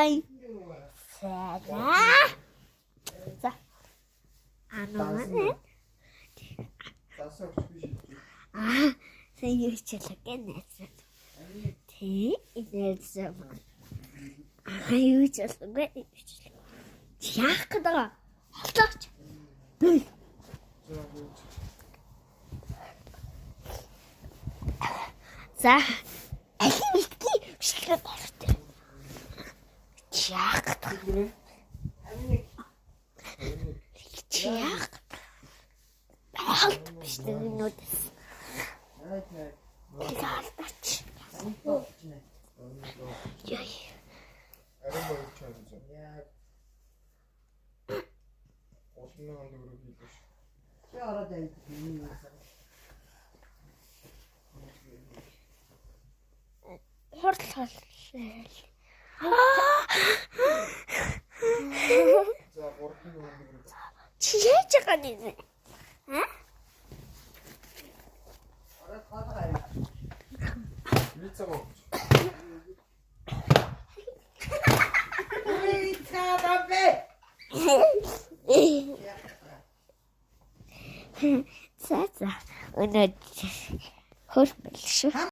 Бай. За. Сайн юучлаа гэнэ. Тий, инээсээ. Юучлаа. Яах гэдэг. Холтооч. За. Алиски бичлэг болтой. Яах гэдэг. Яах. Холт бичлэгнүүдээс. Яалтач. Яй. Арай боёч чанаа. Яа. Олны хонд өрөө хийлээ. Чи ороод байв. Хортлол. За 3 хонд өрөө. Чи яаж байгаа нэ? Ороод хаагаа. Вицаго. За. Өнөө хөрмөл шүү.